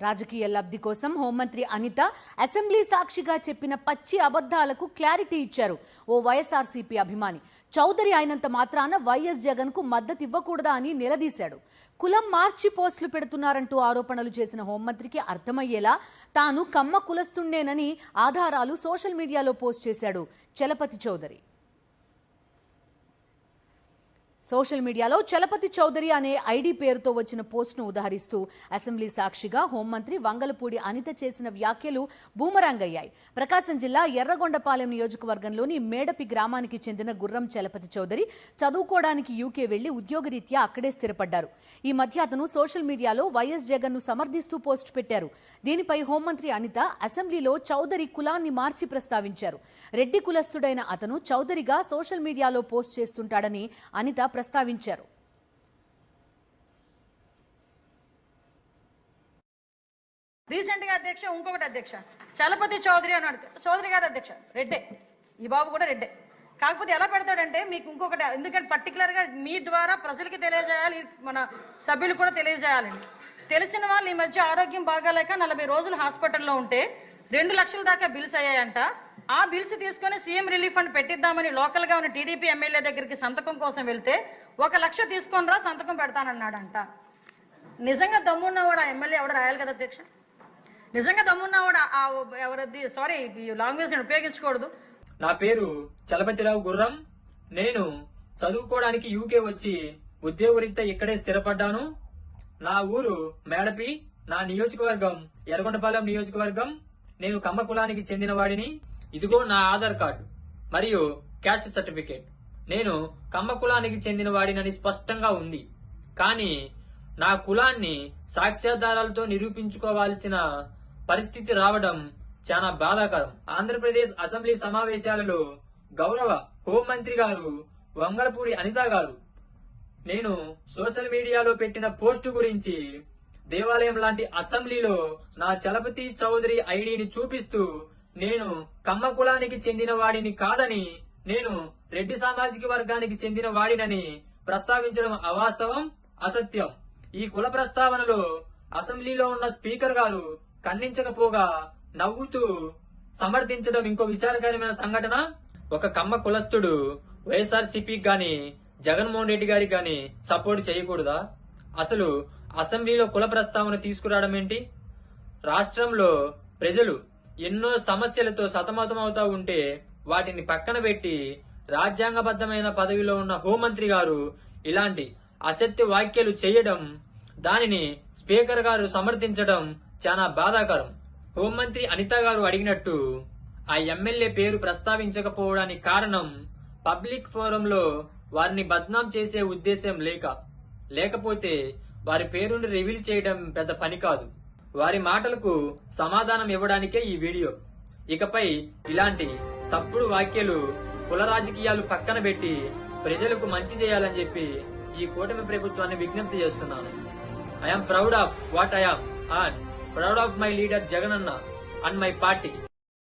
రాజకీయ లబ్ధి కోసం హోంమంత్రి అనిత అసెంబ్లీ సాక్షిగా చెప్పిన పచ్చి అబద్ధాలకు క్లారిటీ ఇచ్చారు. ఓ వైఎస్ఆర్సీపీ అభిమాని చౌదరి అయినంత మాత్రాన వైఎస్ జగన్ కు మద్దతు ఇవ్వకూడదా అని నిలదీశాడు. కులం మార్చి పోస్టులు పెడుతున్నారంటూ ఆరోపణలు చేసిన హోంమంత్రికి అర్థమయ్యేలా తాను కమ్మ కులస్తుండేనని ఆధారాలు సోషల్ మీడియాలో పోస్ట్ చేశాడు చలపతి చౌదరి. సోషల్ మీడియాలో చలపతి చౌదరి అనే ఐడి పేరుతో వచ్చిన పోస్టును ఉదహరిస్తూ అసెంబ్లీ సాక్షిగా హోంమంత్రి వంగలపూడి అనిత చేసిన వ్యాఖ్యలు బూమరాంగ్ అయ్యాయి. ప్రకాశం జిల్లా ఎర్రగొండపాలెం నియోజకవర్గంలోని మేడపి గ్రామానికి చెందిన గుర్రం చలపతి చౌదరి చదువుకోవడానికి యూకే వెళ్లి ఉద్యోగరీత్యా అక్కడే స్థిరపడ్డారు. ఈ మధ్య అతను సోషల్ మీడియాలో వైఎస్ జగన్ ను సమర్థిస్తూ పోస్టు పెట్టారు. దీనిపై హోంమంత్రి అనిత అసెంబ్లీలో చౌదరి కులాన్ని మార్చి ప్రస్తావించారు. రెడ్డి కులస్తుడైన అతను చౌదరిగా సోషల్ మీడియాలో పోస్ట్ చేస్తుంటాడని అనిత ప్రస్తావించారు. రీసెంట్ గా అధ్యక్ష ఇంకొకటి అధ్యక్ష చలపతి చౌదరి అన్నాడు. చౌదరి గారు అధ్యక్ష రెడ్డే, ఈ బాబు కూడా రెడ్డే. కాకపోతే ఎలా పెడతాడంటే మీకు ఇంకొకటి, ఎందుకంటే పర్టికులర్ గా మీ ద్వారా ప్రజలకి తెలియజేయాలి, మన సభ్యులు కూడా తెలియజేయాలండి. తెలిసిన వాళ్ళు ఈ మధ్య ఆరోగ్యం బాగాలేక 40 రోజులు హాస్పిటల్లో ఉంటే 2 లక్షల దాకా బిల్స్ అయ్యాయంట. ఆ బిల్స్ తీసుకుని సీఎం రిలీఫ్ ఫండ్ పెట్టిద్దామని లోకల్ గా ఉన్న టీడీపీ ఎమ్మెల్యే దగ్గరికి సంతకం కోసం వెళ్తే 1 లక్ష తీసుకొని రా సంతకం పెడతానన్నాడంట. నిజంగా దమ్మున్నవాడు ఆ ఎమ్మెల్యే ఎవడ రాయాలి కదా అధ్యక్ష. నిజంగా దమ్మున్నవాడు ఎవరది, సారీ లాంగ్వేజ్ నేను ఉపయోగించకూడదు. నా పేరు చలపతిరావు గుర్రం. నేను చదువుకోవడానికి యూకే వచ్చి ఉద్యోగరీత్యా ఇక్కడే స్థిరపడ్డాను. నా ఊరు మేడపి, నా నియోజకవర్గం ఎర్రగొండపాలెం నియోజకవర్గం. నేను కమ్మ కులానికి చెందిన వాడిని. ఇదిగో నా ఆధార్ కార్డు మరియు క్యాస్ట్ సర్టిఫికేట్. నేను కమ్మ కులానికి చెందిన వాడినని స్పష్టంగా ఉంది. కానీ నా కులాన్ని సాక్ష్యాధారాలతో నిరూపించుకోవాల్సిన పరిస్థితి రావడం చాలా బాధాకరం. ఆంధ్రప్రదేశ్ అసెంబ్లీ సమావేశాలలో గౌరవ హోంమంత్రి గారు వంగలపూడి అనిత గారు నేను సోషల్ మీడియాలో పెట్టిన పోస్టు గురించి దేవాలయం లాంటి అసెంబ్లీలో నా చలపతి చౌదరి ఐడిని చూపిస్తూ నేను కమ్మ కులానికి చెందిన వాడిని కాదని, నేను రెడ్డి సామాజిక వర్గానికి చెందిన వాడినని ప్రస్తావించడం అవాస్తవం, అసత్యం. ఈ కుల ప్రస్తావనలో అసెంబ్లీలో ఉన్న స్పీకర్ గారు ఖండించకపోగా నవ్వుతూ సమర్థించడం ఇంకో విచారకరమైన సంఘటన. ఒక కమ్మ కులస్తుడు వైఎస్ఆర్సీపీకి గాని జగన్మోహన్ రెడ్డి గారికి గాని సపోర్ట్ చేయకూడదా? అసలు అసెంబ్లీలో కుల ప్రస్తావన తీసుకురావడం ఏంటి? రాష్ట్రంలో ప్రజలు ఎన్నో సమస్యలతో సతమతమవుతా ఉంటే వాటిని పక్కన పెట్టి రాజ్యాంగబద్ధమైన పదవిలో ఉన్న హోంమంత్రి గారు ఇలాంటి అసత్య వ్యాఖ్యలు చేయడం, దానిని స్పీకర్ గారు సమర్థించడం చాలా బాధాకరం. హోంమంత్రి అనిత గారు అడిగినట్టు ఆ ఎమ్మెల్యే పేరు ప్రస్తావించకపోవడానికి కారణం పబ్లిక్ ఫోరంలో వారిని బద్నాం చేసే ఉద్దేశం లేకపోతే వారి పేరును రివీల్ చేయడం పెద్ద పని కాదు. వారి మాటలకు సమాధానం ఇవ్వడానికే ఈ వీడియో. ఇకపై ఇలాంటి తప్పుడు వ్యాఖ్యలు, కుల రాజకీయాలు పక్కన పెట్టి ప్రజలకు మంచి చేయాలని చెప్పి ఈ కూటమి ప్రభుత్వాన్ని విజ్ఞప్తి చేస్తున్నాను. I'm proud of what I'm and proud of my leader Jagan అన్న అండ్ మై పార్టీ.